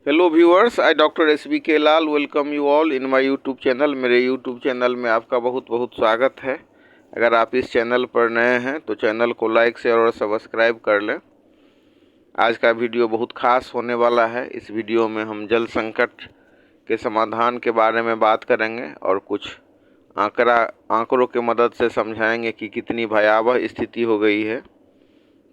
Hello viewers, I doctor SBK Lal welcome you all in my YouTube channel. मेरे YouTube channel में आपका बहुत बहुत स्वागत है। अगर आप इस चैनल पर नए हैं तो चैनल को लाइक शेयर और सब्सक्राइब कर लें। आज का वीडियो बहुत खास होने वाला है। इस वीडियो में हम जल संकट के समाधान के बारे में बात करेंगे और कुछ आंकड़ों के मदद से समझाएंगे कि कितनी भयावह स्थिति हो गई है।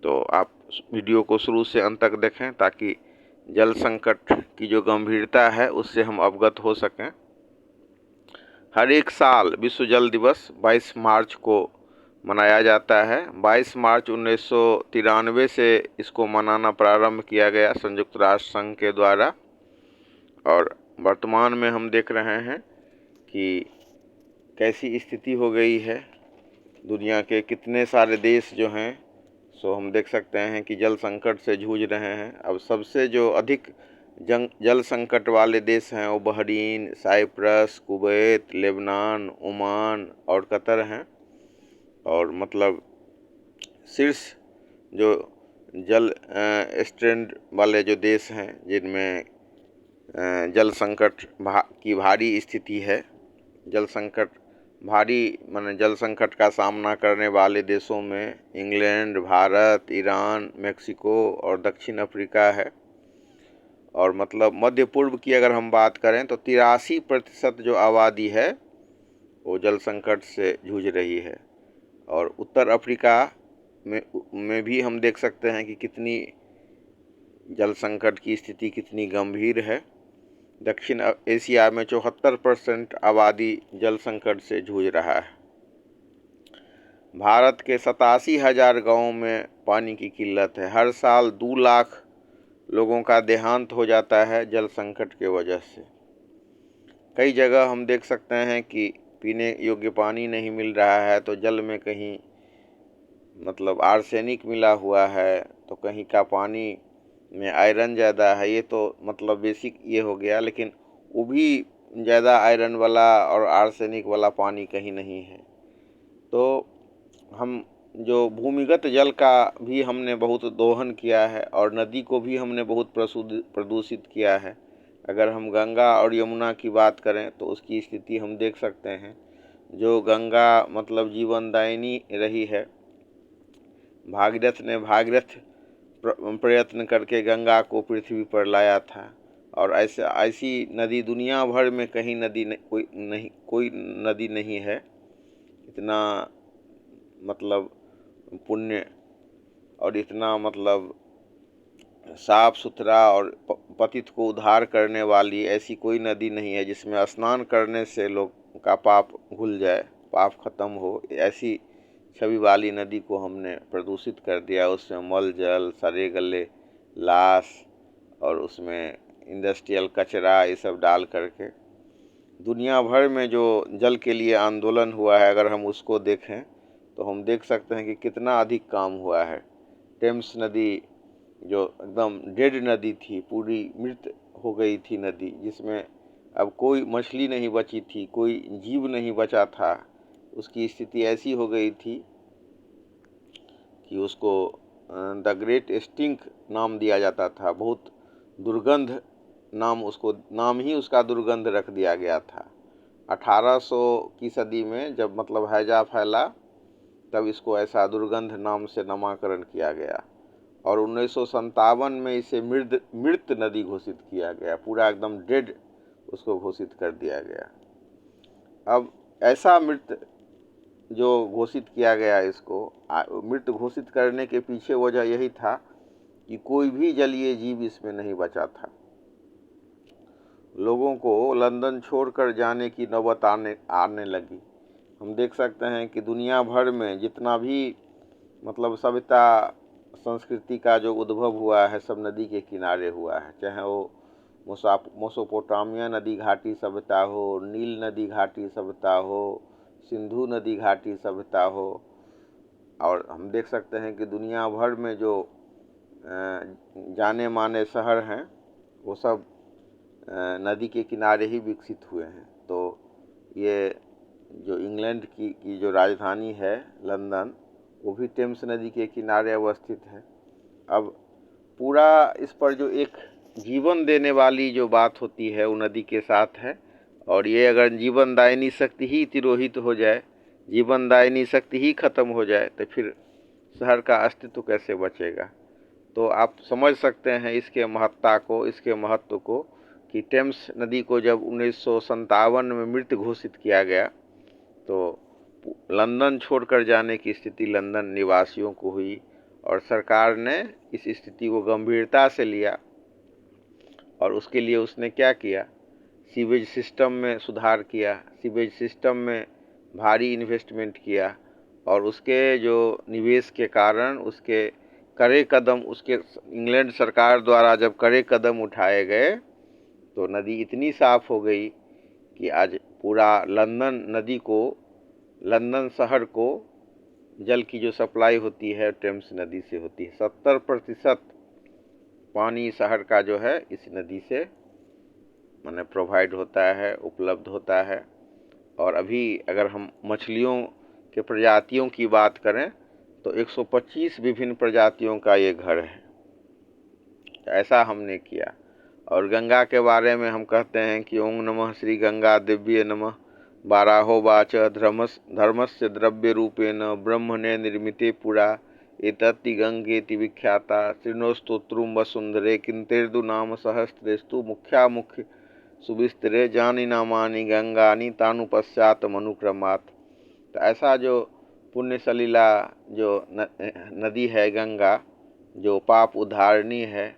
तो आप वीडियो को शुरू से अंत तक देखें ताकि जल संकट की जो गंभीरता है उससे हम अवगत हो सकें। हर एक साल विश्व जल दिवस 22 मार्च को मनाया जाता है। 22 मार्च 1993 से इसको मनाना प्रारंभ किया गया संयुक्त राष्ट्र संघ के द्वारा, और वर्तमान में हम देख रहे हैं कि कैसी स्थिति हो गई है। दुनिया के कितने सारे देश जो हैं सो हम देख सकते हैं कि जल संकट से जूझ रहे हैं। अब सबसे जो अधिक जल संकट वाले देश हैं वो Bahrain, Cyprus, Kuwait, Lebanon, Oman और कतर हैं। और मतलब शीर्ष जो जल स्ट्रेंड वाले जो देश हैं जिनमें जल संकट की भारी स्थिति है। जल संकट माने जल संकट का सामना करने वाले देशों में इंग्लैंड, भारत, ईरान, मेक्सिको और दक्षिण अफ्रीका है। और मतलब मध्य पूर्व की अगर हम बात करें तो 83% जो आबादी है वो जल संकट से जूझ रही है। और उत्तर अफ्रीका में भी हम देख सकते हैं कि कितनी जल संकट की स्थिति कितनी गंभीर है। दक्षिण एशिया में 74% आबादी जल संकट से जूझ रहा है। भारत के 87,000 गाँव में पानी की किल्लत है। हर साल 2 लाख लोगों का देहांत हो जाता है जल संकट के वजह से। कई जगह हम देख सकते हैं कि पीने योग्य पानी नहीं मिल रहा है, तो जल में कहीं मतलब आर्सेनिक मिला हुआ है, तो कहीं का पानी में आयरन ज़्यादा है। ये तो मतलब बेसिक ये हो गया, लेकिन वो भी ज़्यादा आयरन वाला और आर्सेनिक वाला पानी कहीं नहीं है। तो हम जो भूमिगत जल का भी हमने बहुत दोहन किया है और नदी को भी हमने बहुत प्रदूषित किया है। अगर हम गंगा और यमुना की बात करें तो उसकी स्थिति हम देख सकते हैं। जो गंगा मतलब जीवनदायिनी रही है, भागीरथ ने प्रयत्न करके गंगा को पृथ्वी पर लाया था। और ऐसी नदी दुनिया भर में कहीं कोई नदी नहीं है इतना मतलब पुण्य और इतना मतलब साफ सुथरा और पतित को उद्धार करने वाली ऐसी कोई नदी नहीं है जिसमें स्नान करने से लोग का पाप धुल जाए, पाप खत्म हो। ऐसी छवि वाली नदी को हमने प्रदूषित कर दिया। उसमें मल जल, सड़े गले लाश और उसमें इंडस्ट्रियल कचरा ये सब डाल करके दुनिया भर में जो जल के लिए आंदोलन हुआ है, अगर हम उसको देखें तो हम देख सकते हैं कि कितना अधिक काम हुआ है। टेम्स नदी जो एकदम डेड नदी थी, पूरी मृत हो गई थी नदी, जिसमें अब कोई मछली नहीं बची थी, कोई जीव नहीं बचा था। उसकी स्थिति ऐसी हो गई थी कि उसको द ग्रेट स्टिंक नाम दिया जाता था। बहुत दुर्गंध नाम ही उसका दुर्गंध रख दिया गया था। 1800 की सदी में जब मतलब हैजा फैला तब इसको ऐसा दुर्गंध नाम से नामकरण किया गया। और 1957 में इसे मृत नदी घोषित किया गया। पूरा एकदम डेड उसको घोषित कर दिया गया। अब ऐसा मृत जो घोषित किया गया, इसको मृत घोषित करने के पीछे वजह यही था कि कोई भी जलीय जीव इसमें नहीं बचा था। लोगों को लंदन छोड़कर जाने की नौबत आने लगी। हम देख सकते हैं कि दुनिया भर में जितना भी मतलब सभ्यता संस्कृति का जो उद्भव हुआ है सब नदी के किनारे हुआ है। चाहे वो मोसोपोटामिया नदी घाटी सभ्यता हो, नील नदी घाटी सभ्यता हो, सिंधु नदी घाटी सभ्यता हो। और हम देख सकते हैं कि दुनिया भर में जो जाने माने शहर हैं वो सब नदी के किनारे ही विकसित हुए हैं। तो ये जो इंग्लैंड की जो राजधानी है लंदन, वो भी टेम्स नदी के किनारे अवस्थित है। अब पूरा इस पर जो एक जीवन देने वाली जो बात होती है वो नदी के साथ है। और ये अगर जीवनदायिनी शक्ति ही तिरोहित हो जाए, जीवनदायिनी शक्ति ही खत्म हो जाए, तो फिर शहर का अस्तित्व कैसे बचेगा। तो आप समझ सकते हैं इसके महत्ता को, इसके महत्व को, कि टेम्स नदी को जब 1957 में मृत घोषित किया गया तो लंदन छोड़कर जाने की स्थिति लंदन निवासियों को हुई, और सरकार ने इस स्थिति को गंभीरता से लिया और उसके लिए उसने क्या किया, सीवेज सिस्टम में सुधार किया, सीवेज सिस्टम में भारी इन्वेस्टमेंट किया, और उसके जो निवेश के कारण उसके कड़े कदम, उसके इंग्लैंड सरकार द्वारा जब कड़े कदम उठाए गए तो नदी इतनी साफ हो गई कि आज पूरा लंदन नदी को, लंदन शहर को जल की जो सप्लाई होती है टेम्स नदी से होती है। 70% पानी शहर का जो है इस नदी से माने प्रोवाइड होता है, उपलब्ध होता है। और अभी अगर हम मछलियों के प्रजातियों की बात करें तो 125 विभिन्न प्रजातियों का ये घर है। ऐसा हमने किया। और गंगा के बारे में हम कहते हैं कि ओम नमः श्री गंगा दिव्य नमः बाराहो वाच धर्मस्य द्रव्य रूपेण ब्रह्मणे निर्मिते पुरा एतत्ति गंगेति विख्याता श्रीनोस्तोत्रुम वसुंधरे किंतेर्दु नाम सहस्त्रेस्तु मुख्या मुख्य सुविस्तरे जानी नामानि गंगानि तानुपश्चात मनुक्रमात्। तो ऐसा जो पुण्य सलीला जो नदी है गंगा, जो पाप उद्धारणी है,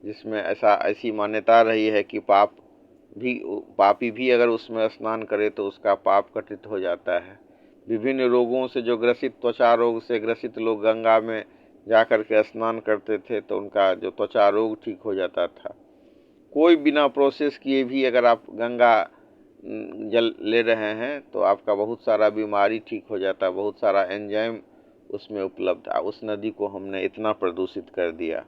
जिसमें ऐसी मान्यता रही है कि पापी भी अगर उसमें स्नान करे तो उसका पाप कटित हो जाता है। विभिन्न रोगों से जो ग्रसित, त्वचा रोग से ग्रसित लोग गंगा में जाकर के स्नान करते थे तो उनका जो त्वचा रोग ठीक हो जाता था। कोई बिना प्रोसेस किए भी अगर आप गंगा जल ले रहे हैं तो आपका बहुत सारा बीमारी ठीक हो जाता, बहुत सारा एंजाइम उसमें उपलब्ध है। उस नदी को हमने इतना प्रदूषित कर दिया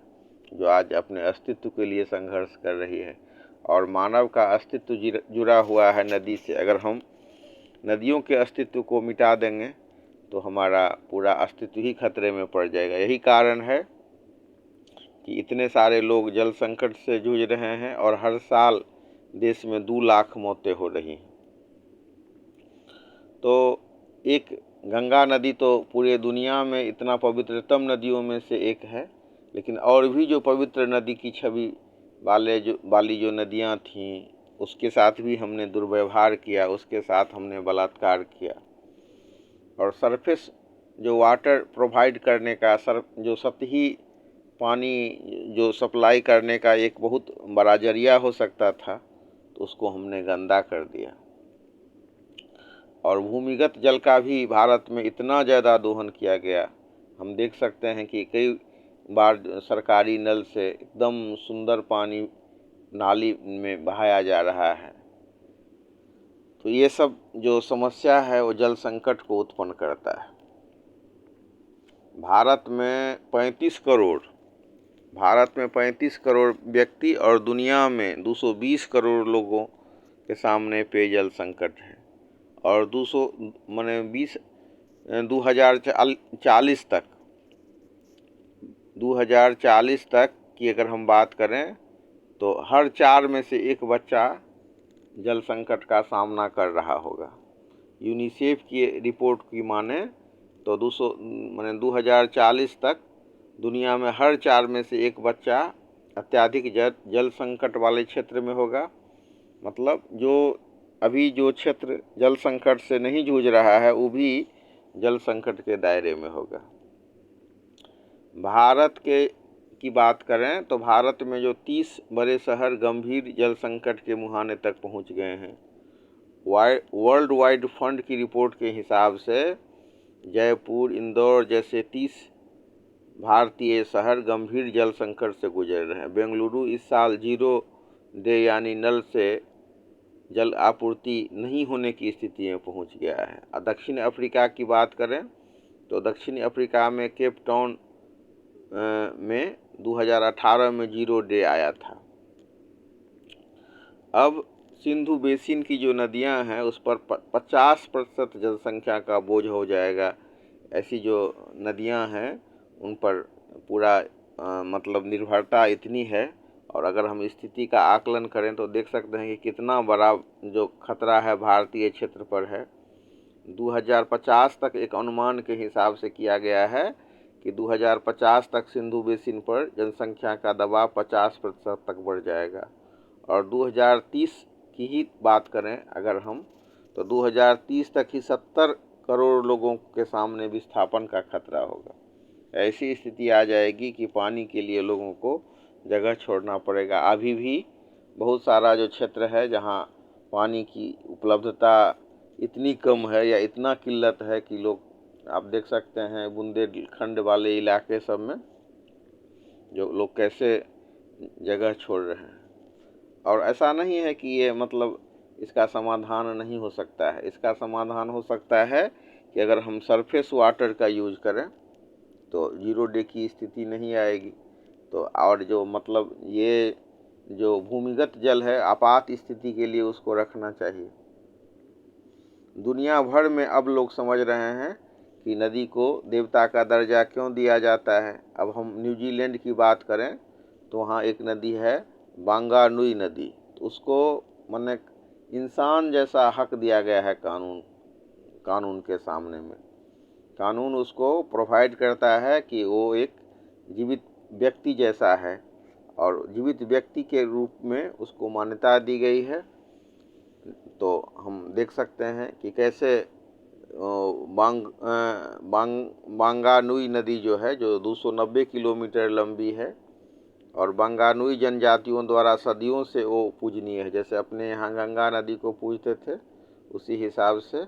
जो आज अपने अस्तित्व के लिए संघर्ष कर रही है। और मानव का अस्तित्व जुड़ा हुआ है नदी से। अगर हम नदियों के अस्तित्व को मिटा देंगे तो हमारा पूरा अस्तित्व ही खतरे में पड़ जाएगा। यही कारण है कि इतने सारे लोग जल संकट से जूझ रहे हैं और हर साल देश में 2 लाख मौतें हो रही हैं। तो एक गंगा नदी तो पूरे दुनिया में इतना पवित्रतम नदियों में से एक है, लेकिन और भी जो पवित्र नदी की छवि वाली जो नदियां थीं उसके साथ भी हमने दुर्व्यवहार किया, उसके साथ हमने बलात्कार किया। और सरफेस जो वाटर प्रोवाइड करने का, जो सतही पानी जो सप्लाई करने का एक बहुत बड़ा जरिया हो सकता था, तो उसको हमने गंदा कर दिया। और भूमिगत जल का भी भारत में इतना ज़्यादा दोहन किया गया। हम देख सकते हैं कि कई बार सरकारी नल से एकदम सुंदर पानी नाली में बहाया जा रहा है। तो ये सब जो समस्या है वो जल संकट को उत्पन्न करता है। भारत में 35 करोड़ व्यक्ति और दुनिया में 220 करोड़ लोगों के सामने पेयजल संकट है। और 2040 तक की अगर हम बात करें तो हर 4 में से एक बच्चा जल संकट का सामना कर रहा होगा। यूनिसेफ की रिपोर्ट की माने तो 2040 तक दुनिया में हर 4 में से एक बच्चा अत्यधिक जल संकट वाले क्षेत्र में होगा। मतलब जो क्षेत्र जल संकट से नहीं जूझ रहा है वो भी जल संकट के दायरे में होगा। भारत की बात करें तो भारत में जो 30 बड़े शहर गंभीर जल संकट के मुहाने तक पहुंच गए हैं। वर्ल्ड वाइड फंड की रिपोर्ट के हिसाब से जयपुर, इंदौर जैसे 30 भारतीय शहर गंभीर जल संकट से गुजर रहे हैं। बेंगलुरु इस साल 0 डे यानी नल से जल आपूर्ति नहीं होने की स्थिति में पहुंच गया है। दक्षिण अफ्रीका की बात करें तो दक्षिण अफ्रीका में केप टाउन में 2018 में 0 डे आया था। अब सिंधु बेसिन की जो नदियां हैं उस पर 50% जनसंख्या का बोझ हो जाएगा। ऐसी जो नदियां हैं उन पर पूरा मतलब निर्भरता इतनी है, और अगर हम स्थिति का आकलन करें तो देख सकते हैं कि कितना बड़ा जो खतरा है भारतीय क्षेत्र पर है। 2050 तक एक अनुमान के हिसाब से किया गया है कि 2050 तक सिंधु बेसिन पर जनसंख्या का दबाव 50% तक बढ़ जाएगा। और 2030 की ही बात करें अगर हम, तो 2030 तक ही 70 करोड़ लोगों के सामने विस्थापन का खतरा होगा। ऐसी स्थिति आ जाएगी कि पानी के लिए लोगों को जगह छोड़ना पड़ेगा। अभी भी बहुत सारा जो क्षेत्र है जहाँ पानी की उपलब्धता इतनी कम है या इतना किल्लत है कि लोग, आप देख सकते हैं बुंदेलखंड वाले इलाके सब में जो लोग कैसे जगह छोड़ रहे हैं। और ऐसा नहीं है कि ये मतलब इसका समाधान नहीं हो सकता है। इसका समाधान हो सकता है कि अगर हम सरफेस वाटर का यूज करें तो जीरो डे की स्थिति नहीं आएगी। तो और जो मतलब ये जो भूमिगत जल है आपात स्थिति के लिए उसको रखना चाहिए। दुनिया भर में अब लोग समझ रहे हैं कि नदी को देवता का दर्जा क्यों दिया जाता है। अब हम न्यूजीलैंड की बात करें तो वहाँ एक नदी है वांगानुई नदी, तो उसको माने इंसान जैसा हक दिया गया है कानून के सामने में। कानून उसको प्रोवाइड करता है कि वो एक जीवित व्यक्ति जैसा है और जीवित व्यक्ति के रूप में उसको मान्यता दी गई है। तो हम देख सकते हैं कि कैसे वांगानुई नदी जो है, जो 290 किलोमीटर लंबी है और वांगानुई जनजातियों द्वारा सदियों से वो पूजनीय है। जैसे अपने यहाँ गंगा नदी को पूजते थे, उसी हिसाब से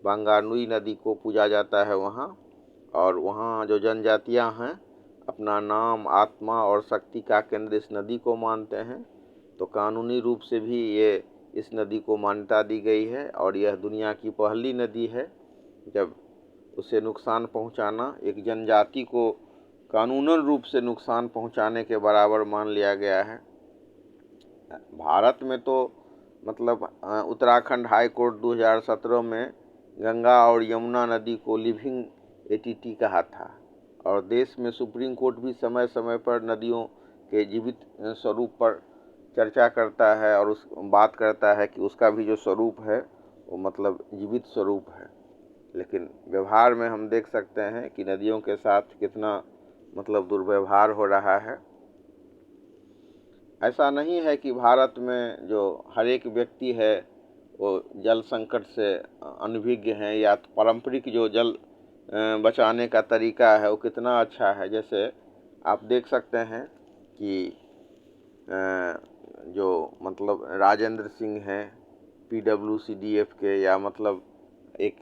वांगानुई नदी को पूजा जाता है वहाँ। और वहाँ जो जनजातियाँ हैं अपना नाम, आत्मा और शक्ति का केंद्र इस नदी को मानते हैं। तो कानूनी रूप से भी ये इस नदी को मान्यता दी गई है और यह दुनिया की पहली नदी है जब उसे नुकसान पहुंचाना एक जनजाति को कानूनन रूप से नुकसान पहुंचाने के बराबर मान लिया गया है। भारत में तो मतलब उत्तराखंड हाई कोर्ट 2017 में गंगा और यमुना नदी को लिविंग एंटिटी कहा था और देश में सुप्रीम कोर्ट भी समय समय पर नदियों के जीवित स्वरूप पर चर्चा करता है और उस बात करता है कि उसका भी जो स्वरूप है वो मतलब जीवित स्वरूप है। लेकिन व्यवहार में हम देख सकते हैं कि नदियों के साथ कितना मतलब दुर्व्यवहार हो रहा है। ऐसा नहीं है कि भारत में जो हर एक व्यक्ति है वो जल संकट से अनभिज्ञ हैं या पारंपरिक जो जल बचाने का तरीका है वो कितना अच्छा है। जैसे आप देख सकते हैं कि जो मतलब राजेंद्र सिंह हैं PWCDF के, या मतलब एक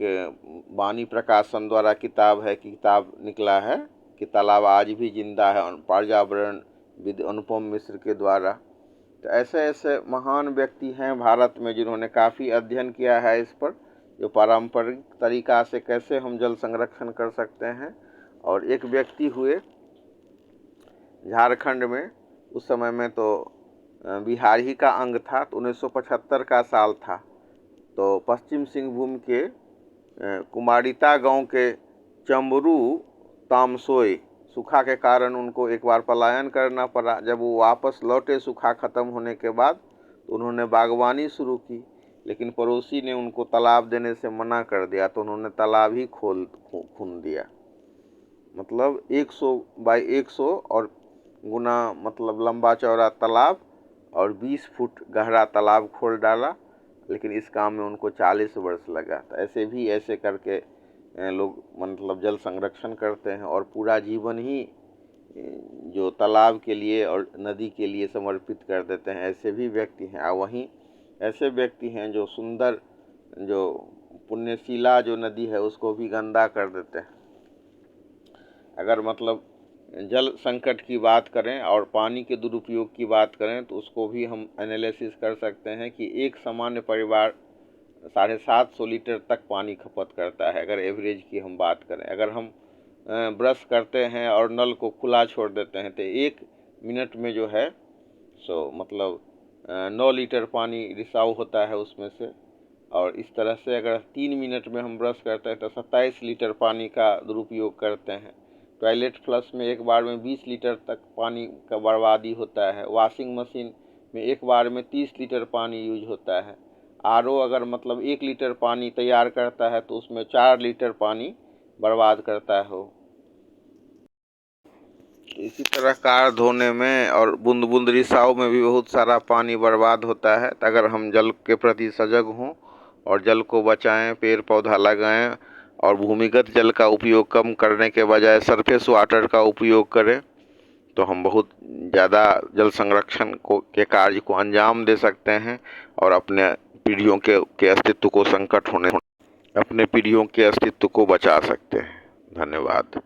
वाणी प्रकाशन द्वारा किताब निकला है कि तालाब आज भी जिंदा है, पर्यावरण विद अनुपम मिश्र के द्वारा। तो ऐसे ऐसे महान व्यक्ति हैं भारत में जिन्होंने काफ़ी अध्ययन किया है इस पर, जो पारंपरिक तरीका से कैसे हम जल संरक्षण कर सकते हैं। और एक व्यक्ति हुए झारखंड में, उस समय में तो बिहार ही का अंग था, तो 1975 का साल था। तो पश्चिम सिंहभूम के कुमारिता गांव के चमरू तामसोई सूखा के कारण उनको एक बार पलायन करना पड़ा। जब वो वापस लौटे सूखा ख़त्म होने के बाद, तो उन्होंने बागवानी शुरू की, लेकिन पड़ोसी ने उनको तालाब देने से मना कर दिया, तो उन्होंने तालाब ही खून दिया। मतलब 100 बाई 100 और गुना मतलब लंबा चौड़ा तालाब और 20 फुट गहरा तालाब खोल डाला, लेकिन इस काम में उनको 40 वर्ष लगा। तो ऐसे करके लोग मतलब जल संरक्षण करते हैं और पूरा जीवन ही जो तालाब के लिए और नदी के लिए समर्पित कर देते हैं। ऐसे भी व्यक्ति हैं। और वहीं ऐसे व्यक्ति हैं जो सुंदर, जो पुण्यशीला जो नदी है उसको भी गंदा कर देते हैं। अगर मतलब जल संकट की बात करें और पानी के दुरुपयोग की बात करें तो उसको भी हम एनालिसिस कर सकते हैं कि एक सामान्य परिवार 750 लीटर तक पानी खपत करता है। अगर एवरेज की हम बात करें, अगर हम ब्रश करते हैं और नल को खुला छोड़ देते हैं तो 1 मिनट में जो है सो मतलब 9 लीटर पानी रिसाव होता है उसमें से। और इस तरह से अगर 3 मिनट में हम ब्रश करते हैं तो 27 लीटर पानी का दुरुपयोग करते हैं। टॉयलेट फ्लश में एक बार में 20 लीटर तक पानी का बर्बादी होता है। वॉशिंग मशीन में एक बार में 30 लीटर पानी यूज होता है। आरओ अगर मतलब 1 लीटर पानी तैयार करता है तो उसमें 4 लीटर पानी बर्बाद करता है। इसी तरह कार धोने में और बूंद बूंद रिसाव में भी बहुत सारा पानी बर्बाद होता है। तो अगर हम जल के प्रति सजग हों और जल को बचाएं, पेड़ पौधा लगाएं और भूमिगत जल का उपयोग कम करने के बजाय सरफेस वाटर का उपयोग करें तो हम बहुत ज़्यादा जल संरक्षण के कार्य को अंजाम दे सकते हैं और अपने पीढ़ियों के अस्तित्व को अपने पीढ़ियों के अस्तित्व को बचा सकते हैं। धन्यवाद।